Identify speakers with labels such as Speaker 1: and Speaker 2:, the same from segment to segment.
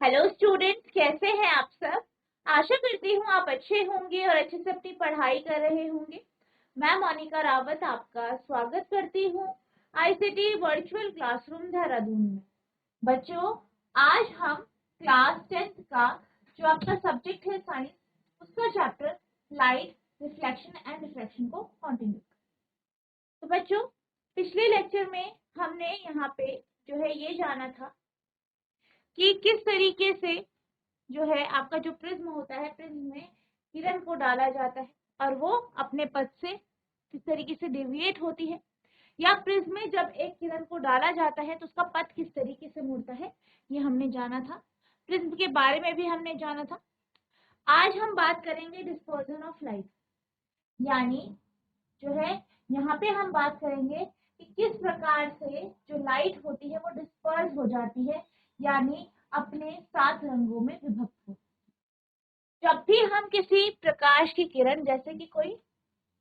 Speaker 1: Hello students, कैसे हैं आप सब। आशा करती हूँ आप अच्छे होंगे और अच्छे से अपनी पढ़ाई कर रहे होंगे। मैं मोनिका रावत आपका स्वागत करती हूँ आईसीटी वर्चुअल क्लासरूम देहरादून में। बच्चों, आज हम क्लास 10th का जो आपका सब्जेक्ट है साइंस, उसका chapter light, reflection and refraction को कंटिन्यू। तो बच्चों, पिछले लेक्चर में हमने यहाँ पे जो है ये जाना था कि किस तरीके से जो है आपका जो प्रिज्म होता है, प्रिज्म में किरण को डाला जाता है और वो अपने पथ से किस तरीके से डेविएट होती है, या प्रिज्म में जब एक किरण को डाला जाता है तो उसका पथ किस तरीके से मुड़ता है, ये हमने जाना था। प्रिज्म के बारे में भी हमने जाना था। आज हम बात करेंगे डिस्पर्जन ऑफ लाइट, यानी जो है यहाँ पे हम बात करेंगे कि किस प्रकार से जो लाइट होती है वो डिस्पर्स हो जाती है, यानी अपने 7 रंगों में विभक्त हो। जब भी हम किसी प्रकाश की किरण, जैसे कि कोई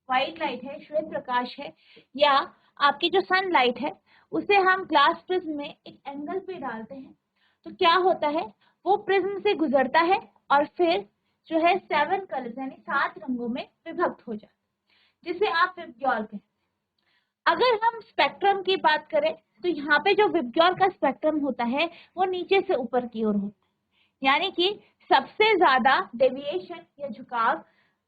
Speaker 1: व्हाइट लाइट है, श्वेत प्रकाश है, या आपकी जो सनलाइट है, उसे हम ग्लास प्रिज्म में एक एंगल पे डालते हैं तो क्या होता है, वो प्रिज्म से गुजरता है और फिर जो है 7 कलर्स यानी 7 रंगों में विभक्त हो जाता है, जिसे आप विबग्योर कहते हैं। अगर हम स्पेक्ट्रम की बात करें तो यहाँ पे जो विबग्योर का स्पेक्ट्रम होता है वो नीचे से ऊपर की ओर होता है, यानी कि सबसे ज्यादा डेविएशन या झुकाव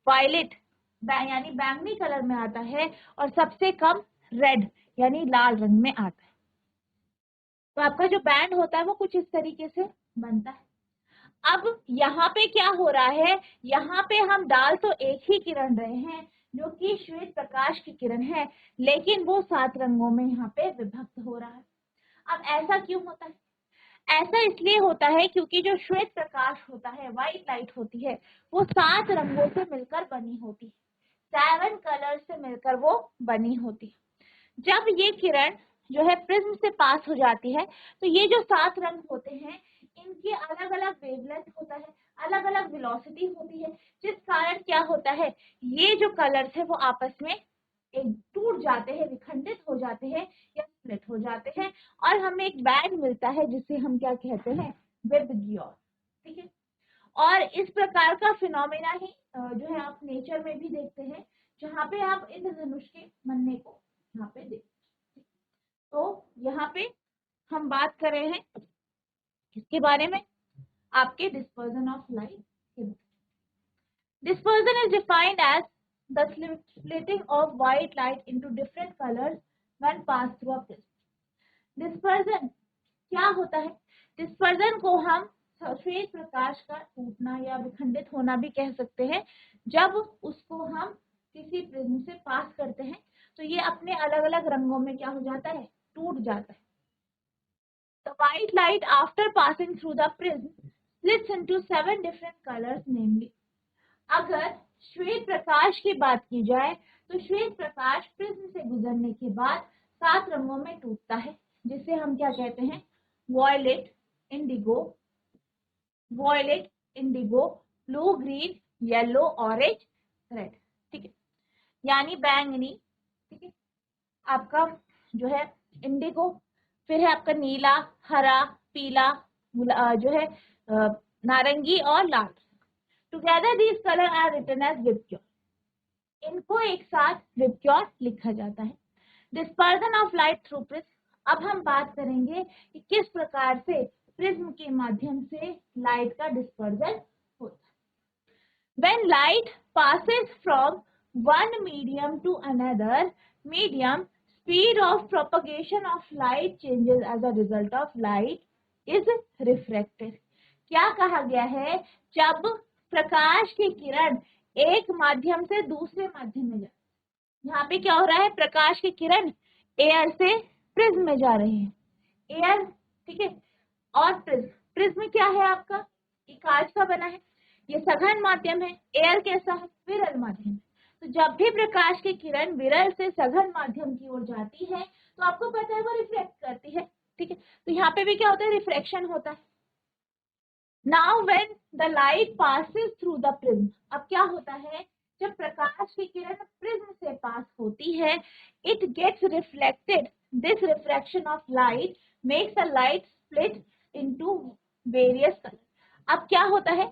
Speaker 1: वायलेट यानी बैंगनी कलर में आता है और सबसे कम रेड यानी लाल रंग में आता है। तो आपका जो बैंड होता है वो कुछ इस तरीके से बनता है। अब यहाँ पे क्या हो रहा है, यहाँ पे हम डाल तो एक ही किरण रहे हैं जो कि श्वेत प्रकाश की किरण है, लेकिन वो 7 रंगों में यहाँ पे विभक्त हो रहा है। अब ऐसा क्यों होता है? ऐसा इसलिए होता है क्योंकि जो श्वेत प्रकाश होता है, व्हाइट लाइट होती है, वो 7 रंगों से मिलकर बनी होती है, 7 कलर से मिलकर वो बनी होती है। जब ये किरण जो है प्रिज्म से पास हो जाती है तो ये जो 7 रंग होते हैं, इनके अलग अलग वेवलेंथ होता है, अलग अलग वेलोसिटी होती है, जिस कारण क्या होता है, ये जो कलर्स है वो आपस में एक टूट जाते हैं, विखंडित हो जाते हैं या स्प्लिट हो जाते हैं, और हमें एक बैंड मिलता है जिसे हम क्या कहते हैं, विबग्योर। ठीक है। और इस प्रकार का फिनोमेना ही जो है आप नेचर में भी देखते हैं, जहाँ पे आप इंद्रधनुष के बनने को यहाँ पे देखते हैं। तो यहाँ पे हम बात कर रहे हैं किसके बारे में, आपके डिस्पर्जन ऑफ लाइट के बारे में। Dispersion is defined as the splitting of white light into different colors when passed through a prism. Dispersion क्या होता है? डिस्पर्जन को हम श्वेत प्रकाश का टूटना या विखंडित होना भी कह सकते हैं। जब उसको हम किसी प्रिज्म से पास करते हैं तो ये अपने अलग अलग रंगों में क्या हो जाता है, टूट जाता है। The white light after passing through the prism splits into 7 different colors, namely, अगर श्वेत प्रकाश की बात की जाए तो श्वेत प्रकाश प्रिज्म से गुजरने के बाद 7 रंगों में टूटता है, जिसे हम क्या कहते हैं, violet, indigo, blue, green, yellow, orange, red. ठीक है, यानी बैंगनी, ठीक है, आपका जो है इंडिगो, फिर है आपका नीला, हरा, पीला, जो है नारंगी और लाल। Together these colour are written as VIBGYOR. इनको एक साथ विबग्योर लिखा जाता है। Dispersion of light through prism. अब हम बात करेंगे कि किस प्रकार से प्रिज्म के माध्यम से लाइट का डिस्पर्जन होता है। When light passes from one medium to another medium, speed of propagation of light changes as a result of light is refracted. क्या कहा गया है, जब प्रकाश की किरण एक माध्यम से दूसरे माध्यम में जाती है, यहाँ पे क्या हो रहा है, प्रकाश की किरण एयर से प्रिज्म में जा रही है, एयर, ठीक है, और प्रिज्म, प्रिज्म क्या है आपका, ये कांच का बना है, ये सघन माध्यम है, एयर कैसा है, विरल माध्यम है। तो जब भी प्रकाश की किरण विरल से सघन माध्यम की ओर जाती है तो आपको पता है वो रिफ्लेक्ट करती है। ठीक है, तो यहाँ पे भी क्या होता है, रिफ्रैक्शन होता है। Now when the light passes through the prism, अब क्या होता है, जब प्रकाश की किरण प्रिज्म से पास होती है, it gets reflected, this refraction of light makes the light split into various colour. अब क्या होता है,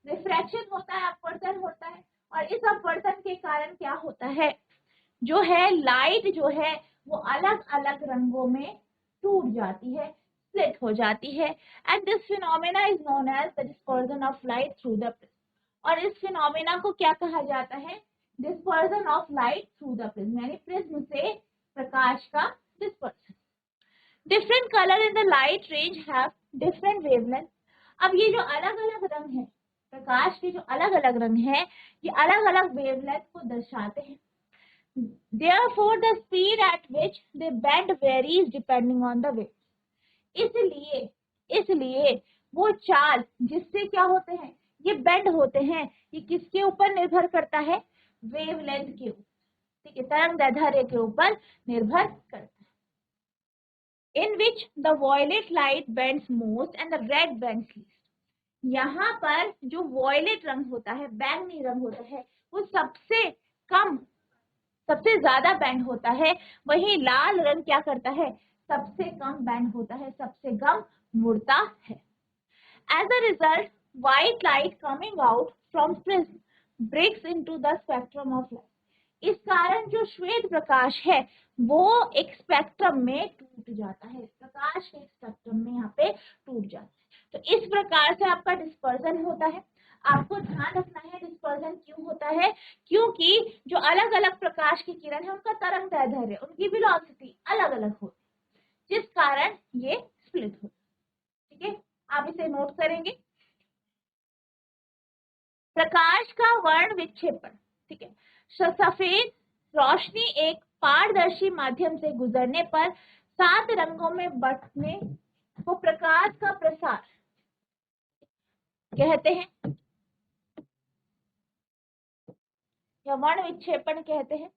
Speaker 1: रिफ्रैक्शन होता है, अपवर्जन होता है, और इस अपवर्जन के कारण क्या होता है, जो है लाइट जो है वो अलग अलग रंगों में टूट जाती है, स्प्लिट हो जाती है। And this phenomena is known as the dispersion of light through the prism. और इस फिनोमेना को क्या कहा जाता है, dispersion of light through the prism, यानी प्रिज्म से प्रकाश का dispersion. Different colour in the light range have different wavelength. अब ये जो अलग अलग रंग है, प्रकाश के जो अलग अलग रंग है, ये अलग अलग वेवलेंथ को दर्शाते हैं। Therefore, the speed at which they bend varies depending on the wave. इसलिए वो चाल जिससे क्या होते हैं, ये बेंड होते हैं, ये किसके ऊपर निर्भर करता है, वेवलेंथ के ऊपर, ठीक है, तरंग दैर्ध्य के ऊपर निर्भर करता है। In which the violet light bends most and the red bends least. यहाँ पर जो वॉयलेट रंग होता है, बैंगनी रंग होता है, वो सबसे कम, सबसे ज्यादा बैंड होता है, वही लाल रंग क्या करता है, सबसे कम बैंड होता है, सबसे कम मुड़ता है। As a result, white light coming out from prism breaks into the spectrum of light. इस कारण जो श्वेत प्रकाश है वो एक स्पेक्ट्रम में टूट जाता है, प्रकाश के स्पेक्ट्रम में यहाँ पे टूट जाता है। तो इस प्रकार से आपका डिस्पर्जन होता है। आपको ध्यान रखना है डिस्पर्जन क्यों होता है, क्योंकि जो अलग अलग प्रकाश की किरण है उनका तरंग दैर्ध्य, उनकी वेलोसिटी अलग अलग होती है, जिस कारण ये स्प्लिट होता है। ठीक है, आप इसे नोट करेंगे। प्रकाश का वर्ण विक्षेपण, ठीक है, सफेद रोशनी एक पारदर्शी माध्यम से गुजरने पर 7 रंगों में बंटने को प्रकाश का प्रसार कहते हैं या वर्ण विक्षेपण कहते हैं।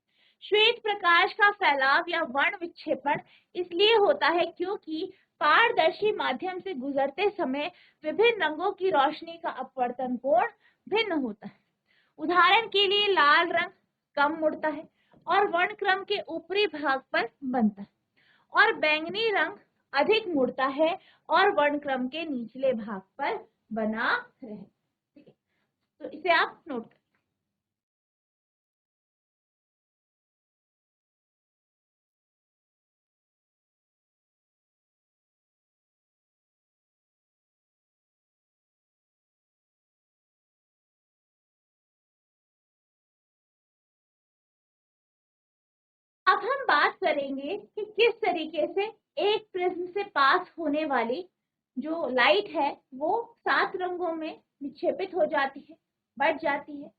Speaker 1: श्वेत प्रकाश का फैलाव या वर्ण विक्षेपण इसलिए होता है क्योंकि पारदर्शी माध्यम से गुजरते समय विभिन्न रंगों की रोशनी का अपवर्तन कोण भिन्न होता है। उदाहरण के लिए लाल रंग कम मुड़ता है और वर्णक्रम के ऊपरी भाग पर बनता है, और बैंगनी रंग अधिक मुड़ता है और वर्णक्रम के निचले भाग पर बना रहे। ठीक है, तो इसे आप नोट करें। अब हम बात करेंगे कि किस तरीके से एक प्रिज्म से पास होने वाली जो लाइट है वो 7 रंगों में विक्षेपित हो जाती है, बढ़ जाती है,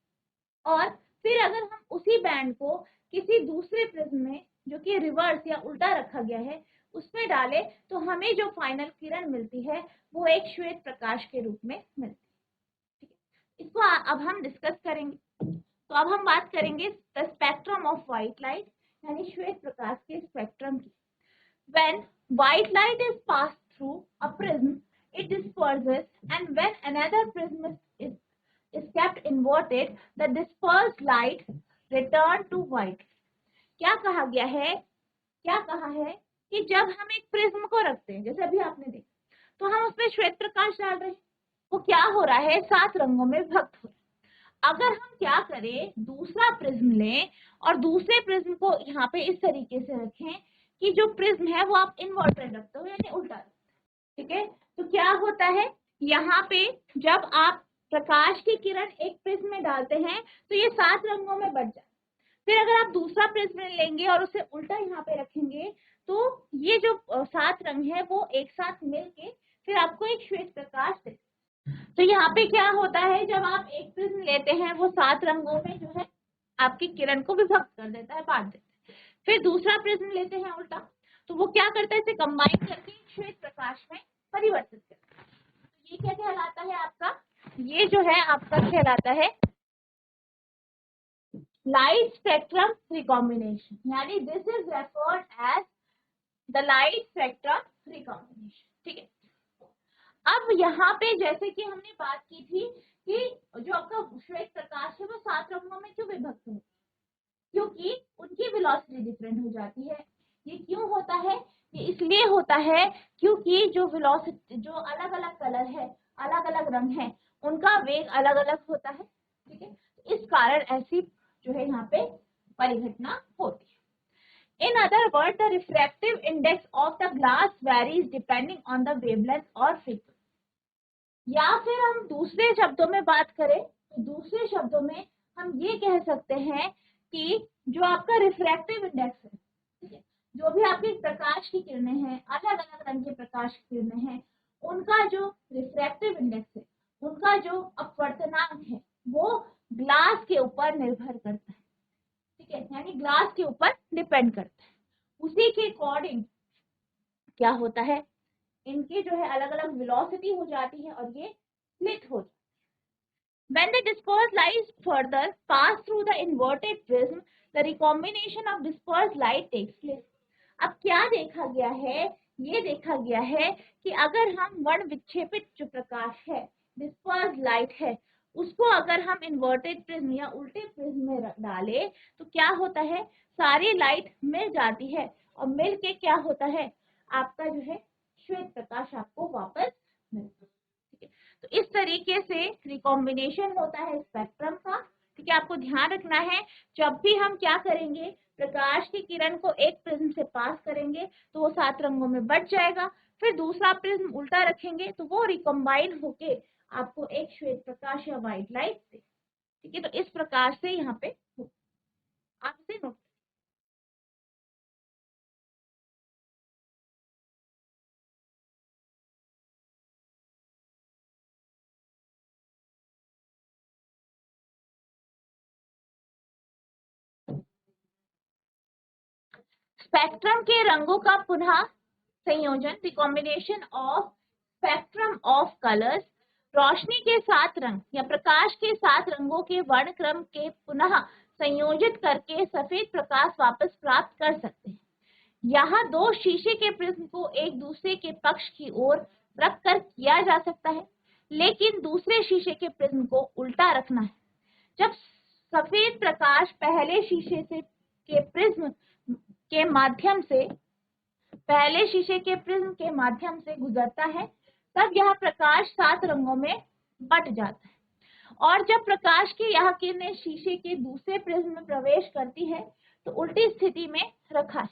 Speaker 1: और फिर अगर हम उसी बैंड को किसी दूसरे प्रिज्म में जो कि रिवर्स या उल्टा रखा गया है उसमें डाले तो हमें जो फाइनल किरण मिलती है वो एक श्वेत प्रकाश के रूप में मिलती है। ठीक है, इसको अब हम डिस्कस करेंगे। तो अब हम बात करेंगे the spectrum of white light, यानी श्वेत प्रकाश के स्पेक्ट्रम की। When white light is passed through a prism, it disperses, and when another prism is kept inverted, the dispersed light return to white. क्या कहा गया है, क्या कहा है कि जब हम एक प्रिज्म को रखते हैं, जैसे अभी आपने देखा, तो हम उसमें श्वेत प्रकाश डाल रहे हैं, वो क्या हो रहा है, 7 रंगों में विभक्त हो रहा है। अगर हम क्या करें, दूसरा प्रिज्म लें और दूसरे प्रिज्म को यहाँ पे इस तरीके से रखें कि जो प्रिज्म है वो आप इन्वर्टेड रखते हो, यानी उल्टा रखते हो। ठीक है, तो क्या होता है, यहाँ पे जब आप प्रकाश की किरण एक प्रिज्म में डालते हैं तो ये 7 रंगों में बट जाए। फिर अगर आप दूसरा प्रिज्म लेंगे और उसे उल्टा यहाँ पे रखेंगे तो ये जो 7 रंग है वो एक साथ मिलके फिर आपको एक श्वेत प्रकाश देते। तो यहाँ पे क्या होता है, जब आप एक प्रिज्म लेते हैं वो 7 रंगों में जो है आपकी किरण को विभक्त कर देता है, बांट देता है। फिर दूसरा प्रिज्म लेते हैं उल्टा, तो वो क्या करता है, इसे कंबाइन करके श्वेत प्रकाश में परिवर्तित करता है। तो ये क्या कहलाता है आपका, ये जो है आपका कहलाता है लाइट स्पेक्ट्रम रिकॉम्बिनेशन, यानी this is referred as the light spectrum recombination. ठीक है, अब यहाँ पे जैसे कि हमने बात की थी कि जो आपका श्वेत प्रकाश है वो 7 रंगों में क्यों विभक्त है, क्योंकि उनकी वेलोसिटी डिफरेंट हो जाती है। ये क्यों होता है, ये इसलिए होता है क्योंकि जो वेलोसिटी, जो अलग अलग कलर है, अलग अलग रंग है, उनका वेग अलग अलग होता है। ठीक है, इस कारण ऐसी जो है यहाँ पे परिघटना होती है। In other word the refractive index of the glass varies depending on the wavelength और फ्रीक्वेंसी। या फिर हम दूसरे शब्दों में बात करें तो दूसरे शब्दों में हम ये कह सकते हैं कि जो आपका रिफ्रैक्टिव इंडेक्स है, ठीक है, जो भी आपके प्रकाश की किरणें हैं, अलग अलग रंग के प्रकाश की किरणें हैं, उनका जो रिफ्रैक्टिव इंडेक्स है, उनका जो अपवर्तनांक है, वो ग्लास के ऊपर निर्भर करता है। ठीक है, यानी ग्लास के ऊपर डिपेंड करता है। उसी के अकॉर्डिंग क्या होता है, इनकी जो है अलग अलग वेलोसिटी हो जाती है और ये स्प्लिट हो जाती है। When the dispersed light further pass through the inverted prism, the recombination of dispersed light takes place. अब क्या देखा गया है, ये देखा गया है कि अगर हम वर्ण विक्षेपित जो प्रकाश है, डिस्पर्स्ड लाइट है, उसको अगर हम इन्वर्टेड प्रिज्म या उल्टे प्रिज्म में डाले तो क्या होता है, सारी लाइट मिल जाती है और मिल के क्या होता है, आपका जो है श्वेत प्रकाश आपको वापस मिलता है। तो इस तरीके से रिकॉम्बिनेशन होता है स्पेक्ट्रम का। ठीक है, आपको ध्यान रखना है, जब भी हम क्या करेंगे, प्रकाश की किरण को एक प्रिज्म से पास करेंगे तो वो 7 रंगों में बट जाएगा, फिर दूसरा प्रिज्म उल्टा रखेंगे तो वो रिकॉम्बाइन होके आपको एक श्वेत प्रकाश या व्हाइट लाइट दे। ठीक है, तो इस प्रकार से यहाँ पे आप इसे नोट। स्पेक्ट्रम के रंगों का पुनः संयोजन, the combination of spectrum of colours, रोशनी के 7 रंग या प्रकाश के 7 रंगों के वर्णक्रम के पुनः संयोजित करके सफेद प्रकाश वापस प्राप्त कर सकते हैं। यहाँ 2 शीशे के प्रिज्म को एक दूसरे के पक्ष की ओर रखकर किया जा सकता है, लेकिन दूसरे शीशे के प्रिज्म को उल्टा रखना है। जब सफेद प्रकाश पहले शीशे से के प्रिज्म के माध्यम से गुजरता है, तब यह प्रकाश 7 रंगों में बट जाता है। और जब प्रकाश की यह किरणें शीशे के दूसरे प्रिज्म में प्रवेश करती है तो उल्टी स्थिति में रखा है,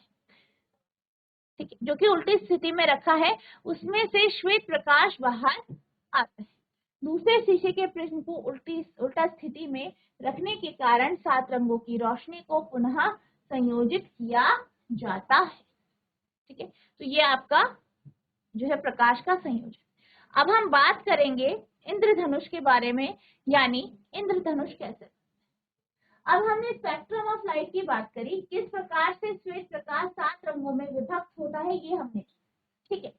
Speaker 1: ठीक है, जो कि उल्टी स्थिति में रखा है, उसमें से श्वेत प्रकाश बाहर आता है। दूसरे शीशे के प्रिज्म को उल्टा स्थिति में रखने के कारण 7 रंगों की रोशनी को पुनः संयोजित किया जाता है। ठीक है, तो ये आपका जो है प्रकाश का संयोजन। अब हम बात करेंगे इंद्रधनुष के बारे में, यानी इंद्रधनुष कैसे। अब हमने स्पेक्ट्रम ऑफ लाइट की बात करी, किस प्रकार से श्वेत प्रकाश 7 रंगों में विभक्त होता है ये हमने। ठीक है,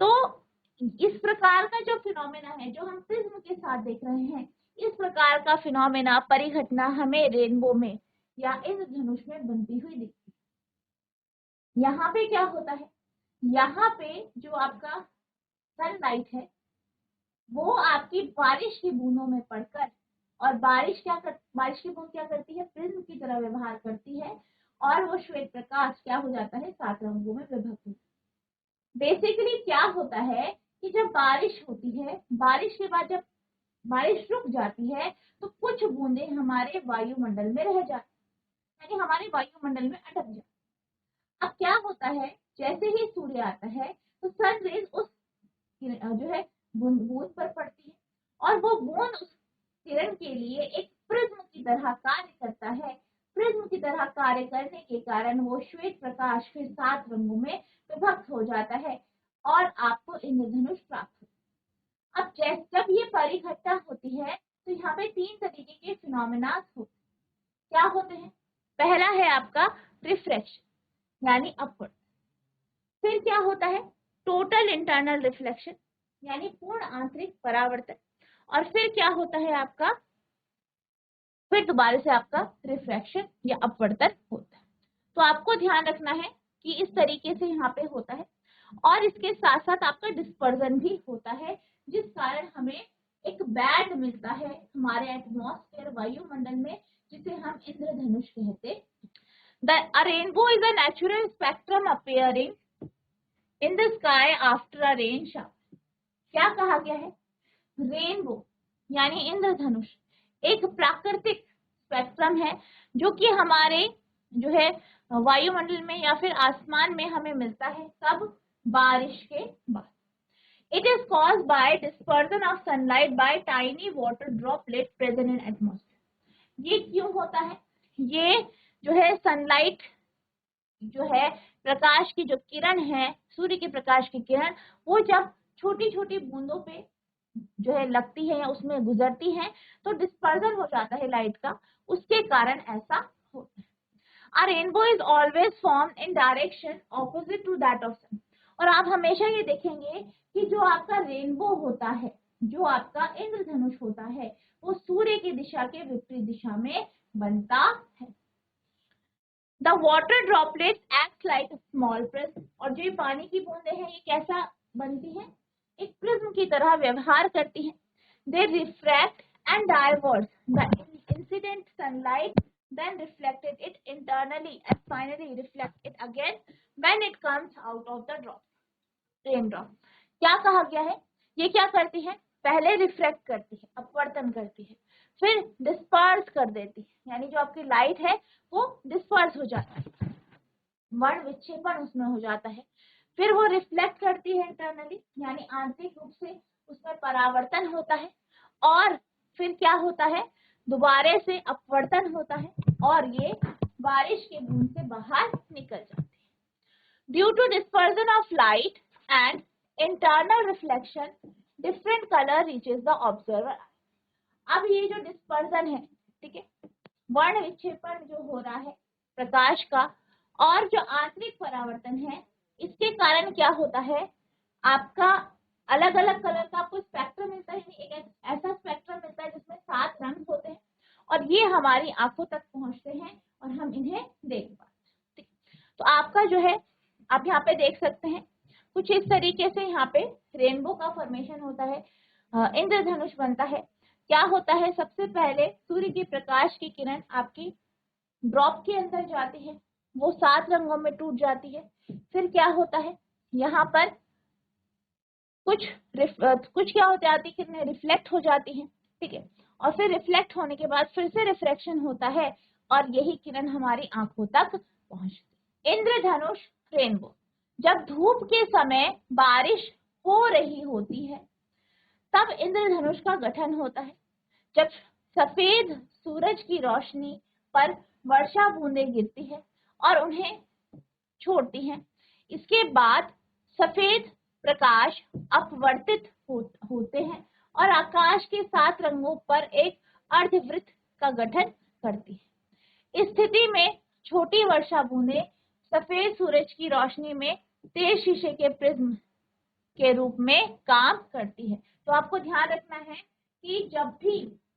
Speaker 1: तो इस प्रकार का जो फिनोमेना है, जो हम प्रिज्म के साथ देख रहे हैं, इस प्रकार का फिनोमेना, परिघटना हमें रेनबो में या इंद्रधनुष में बनती हुई दिखती है। यहाँ पे क्या होता है, यहाँ पे जो आपका सनलाइट है वो आपकी बारिश की बूंदों में पड़कर, और बारिश की बूंद क्या करती है, प्रिज्म की तरह व्यवहार करती है और वो श्वेत प्रकाश क्या हो जाता है, 7 रंगों में विभक्त होता है। बेसिकली क्या होता है कि जब बारिश होती है, बारिश के बाद जब बारिश रुक जाती है तो कुछ बूंदे हमारे वायुमंडल में रह जाती है, यानी हमारे वायुमंडल में अटक जाती है। अब क्या होता है, जैसे ही सूर्य आता है तो सन रेज उस जो है बूंद पर पड़ती है और वो बूंद उस किरण के लिए एक प्रिज्म की तरह कार्य करता है। प्रिज्म की तरह कार्य करने के कारण वो श्वेत प्रकाश फिर 7 रंगों में विभक्त हो जाता है और आपको इंद्रधनुष प्राप्त होता है। अब जब ये परिघटना होती है तो यहाँ पे 3 तरीके के फिनोमेना होते हैं। क्या होते हैं, पहला है आपका रिफ्रैक्शन यानी अपवर्ड, फिर क्या होता है टोटल इंटरनल रिफ्लेक्शन यानी पूर्ण आंतरिक परावर्तन, और फिर क्या होता है आपका, फिर दोबारा से आपका रिफ्रैक्शन या अपवर्तन होता है। तो आपको ध्यान रखना है कि इस तरीके से यहाँ पे होता है, और इसके साथ साथ आपका डिस्पर्जन भी होता है, जिस कारण हमें एक बैंड मिलता है हमारे एटमॉस्फेयर वायुमंडल में, जिसे हम इंद्रधनुष कहते हैं। A rainbow is a natural spectrum appearing in the sky after a rain shower. क्या कहा गया है? रेनबो यानी इंद्रधनुष एक प्राकृतिक स्पेक्ट्रम है जो कि हमारे जो है वायुमंडल में या फिर आसमान में हमें मिलता है। कब? बारिश के बाद। It is caused by dispersion of sunlight bye tiny water droplet present in atmosphere. ये क्यों होता है? ये जो है सनलाइट जो है प्रकाश की जो किरण है, सूर्य के प्रकाश की किरण, वो जब छोटी छोटी बूंदों पे जो है लगती है या उसमें गुजरती है तो डिस्पर्जन हो जाता है लाइट का, उसके कारण ऐसा होता है। A rainbow is always formed in direction opposite to that of sun। और आप हमेशा ये देखेंगे कि जो आपका रेनबो होता है, जो आपका इंद्रधनुष होता है, वो सूर्य की दिशा के विपरीत दिशा में बनता है। The water droplets act like a small prism। और जो पानी की बूंदें हैं ये कैसा बनती हैं? एक प्रिज्म की तरह व्यवहार करती हैं। They refract and divert the incident sunlight, then reflected it internally and finally reflect it again when it comes out of the drop, raindrop। क्या कहा गया है? ये क्या करती है? पहले रिफ्लेक्ट करती है, अपवर्तन करती है, फिर डिस्पर्स कर देती है, यानी जो आपकी लाइट है वो डिस्पर्स हो जाता है, वर्ण विक्षेपण उसमें हो जाता है। फिर वो रिफ्लेक्ट करती है इंटरनली, यानी आंतरिक रूप से उसमें परावर्तन होता है, और फिर क्या होता है? दोबारे से अपवर्तन होता है और ये बारिश के बूंद से बाहर निकल जाती है। Due to dispersion of light and internal reflection different colour reaches the observer. अब ये जो डिस्पर्जन है, ठीक है, वर्ण विक्षेपण जो हो रहा है प्रकाश का और जो आंतरिक परावर्तन है, इसके कारण क्या होता है? आपका अलग अलग कलर का आपको स्पेक्ट्रम मिलता है, एक ऐसा स्पेक्ट्रम मिलता है जिसमें 7 रंग होते हैं और ये हमारी आंखों तक पहुंचते हैं और हम इन्हें देख पाते हैं। तो आपका जो है आप यहाँ पे देख सकते हैं कुछ इस तरीके से यहाँ पे रेनबो का फॉर्मेशन होता है, इंद्रधनुष बनता है। क्या होता है? सबसे पहले सूर्य की प्रकाश की किरण आपकी ड्रॉप के अंदर जाती है, वो 7 रंगों में टूट जाती है। फिर क्या होता है? यहाँ पर कुछ क्या हो जाती है? किरणें रिफ्लेक्ट हो जाती हैं, ठीक है, और फिर रिफ्लेक्ट होने के बाद फिर से रिफ्रेक्शन होता है और यही किरण हमारी आंखों तक पहुंचती है। इंद्रधनुष रेनबो। जब धूप के समय बारिश हो रही होती है तब इंद्रधनुष का गठन होता है। जब सफेद सूरज की रोशनी पर वर्षा बूंदें गिरती है और उन्हें छोड़ती हैं, इसके बाद सफेद प्रकाश अपवर्तित होते हैं और आकाश के 7 रंगों पर एक अर्धवृत्त का गठन करती है। इस स्थिति में छोटी वर्षा बूंदें सफेद सूरज की रोशनी में तेज शीशे के प्रिज्म के रूप में काम करती है। तो आपको ध्यान रखना है कि जब भी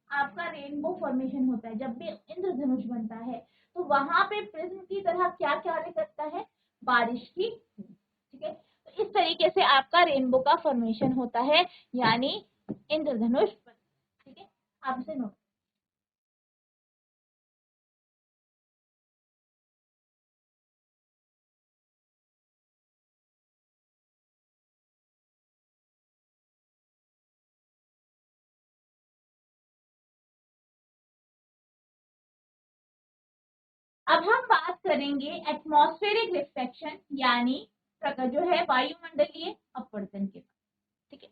Speaker 1: आपका रेनबो फॉर्मेशन होता है, जब भी इंद्रधनुष बनता है, तो वहां पे प्रिज्म की तरह क्या कार्य करता है? बारिश की, ठीक है। तो इस तरीके से आपका रेनबो का फॉर्मेशन होता है, यानी इंद्रधनुष, ठीक है। आप इसे नोट। अब हम बात करेंगे एटमॉस्फेरिक रिफ्लेक्शन यानी जो है वायुमंडलीय अपवर्तन के, ठीक है।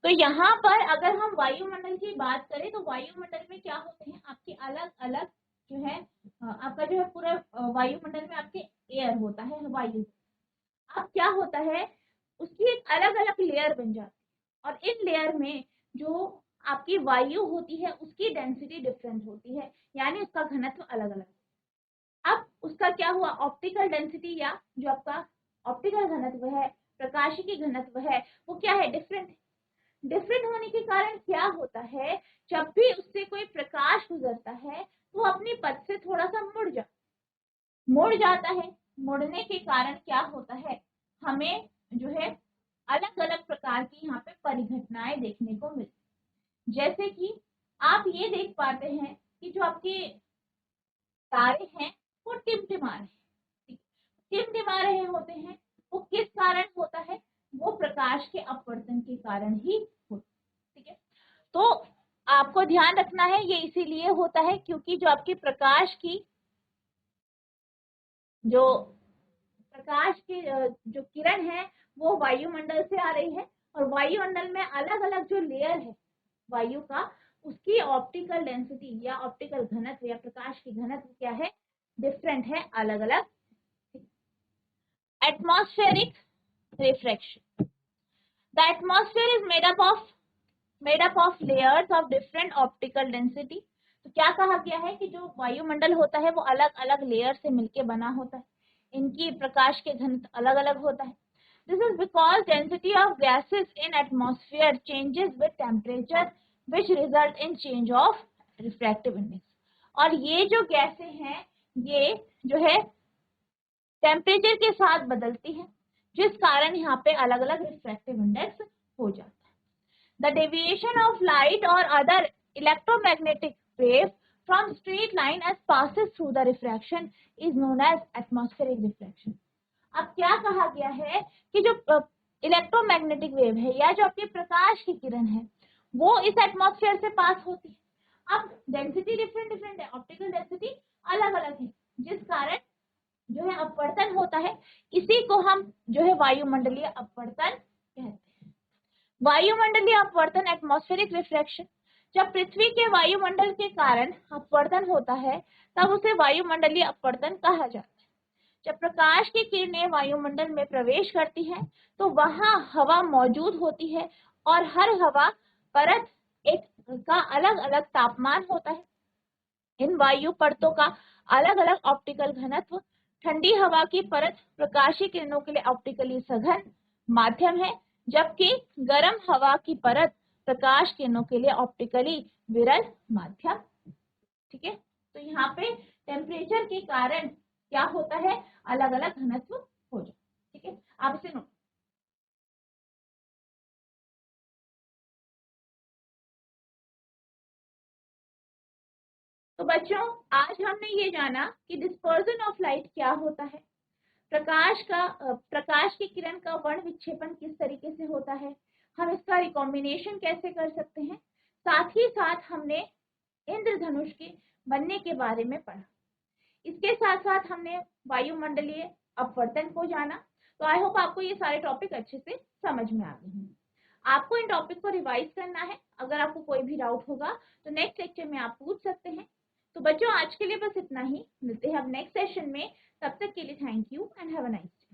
Speaker 1: तो यहाँ पर अगर हम वायुमंडल की बात करें तो वायुमंडल में क्या होते हैं? आपके अलग अलग जो है आपका जो है पूरा वायुमंडल में आपके एयर होता है, वायु। अब क्या होता है? उसकी एक अलग अलग लेयर बन जाती है और इन लेयर में जो आपकी वायु होती है उसकी डेंसिटी डिफरेंट होती है, यानी उसका घनत्व अलग अलग। अब उसका क्या हुआ? ऑप्टिकल डेंसिटी या जो आपका ऑप्टिकल घनत्व है, प्रकाशिकी घनत्व है, वो क्या है? डिफरेंट। डिफरेंट होने के कारण क्या होता है? जब भी उससे कोई प्रकाश गुजरता है तो अपनी पथ से थोड़ा सा मुड़ जाता है। मुड़ने के कारण क्या होता है? हमें जो है अलग अलग प्रकार की यहाँ पे परिघटनाएं देखने को मिलती, जैसे कि आप ये देख पाते हैं कि जो आपके तारे हैं वो टिमटिमा रहे होते हैं, वो किस कारण होता है? वो प्रकाश के अपवर्तन के कारण ही होता है। ठीक है, तो आपको ध्यान रखना है ये इसीलिए होता है क्योंकि जो आपकी प्रकाश की जो किरण है वो वायुमंडल से आ रही है, और वायुमंडल में अलग अलग जो लेयर है वायु का, उसकी ऑप्टिकल डेंसिटी या ऑप्टिकल घनत्व या प्रकाश की घनत्व क्या है? डिफरेंट है, अलग अलग। Atmospheric refraction, the atmosphere is made up of layers of different optical density. तो क्या कहा गया है कि जो वायुमंडल होता है वो अलग अलग लेयर से मिलकर बना होता है, इनकी प्रकाश के घनत्व अलग अलग होता है। This is because density of gases in atmosphere changes with temperature which result in change of refractive index. और ये जो गैसें हैं ये जो है टेम्परेचर के साथ बदलती है, जिस कारण यहाँ पे अलग अलग रिफ्रैक्टिव इंडेक्स हो जाता है। The deviation of light or other electromagnetic wave from straight line as passes through the refraction is known as atmospheric refraction. अब क्या कहा गया है कि जो इलेक्ट्रोमैग्नेटिक वेव है या जो आपकी प्रकाश की किरण है वो इस एटमॉस्फेयर से पास होती है। अब डेंसिटी डिफरेंट है, ऑप्टिकल डेंसिटी अलग अलग है, जिस कारण जो है अपवर्तन होता है। इसी को हम जो है वायुमंडलीय अपवर्तन कहते हैं। वायुमंडलीय अपवर्तन एटमॉस्फेरिक रिफ्रैक्शन, जब पृथ्वी के वायुमंडल के कारण अपवर्तन होता है तब उसे वायुमंडलीय अपवर्तन कहा जाता है। जब प्रकाश की किरणें वायुमंडल में प्रवेश करती हैं तो वहां हवा मौजूद होती है और हर हवा परत एक का अलग अलग तापमान होता है। इन वायु परतों का अलग अलग ऑप्टिकल घनत्व। ठंडी हवा की परत प्रकाशीय किरणों के लिए ऑप्टिकली सघन माध्यम है, जबकि गर्म हवा की परत प्रकाश किरणों के लिए ऑप्टिकली विरल माध्यम। ठीक है, तो यहाँ पे टेम्परेचर के कारण क्या होता है? अलग अलग घनत्व हो जाए। ठीक है, आप इसे नोट। तो बच्चों आज हमने ये जाना कि डिस्पर्जन ऑफ लाइट क्या होता है, प्रकाश की किरण का वर्ण विक्षेपण किस तरीके से होता है, हम इसका रिकॉम्बिनेशन कैसे कर सकते हैं, साथ ही साथ हमने इंद्रधनुष के बनने के बारे में पढ़ा। इसके साथ साथ हमने वायुमंडलीय अपवर्तन को जाना। तो आई होप आपको ये सारे टॉपिक अच्छे से समझ में आ गए हैं। आपको इन टॉपिक को रिवाइज करना है। अगर आपको कोई भी डाउट होगा तो नेक्स्ट लेक्चर में आप पूछ सकते हैं। तो बच्चों आज के लिए बस इतना ही, मिलते हैं अब नेक्स्ट सेशन में। तब तक के लिए thank you and have a nice day.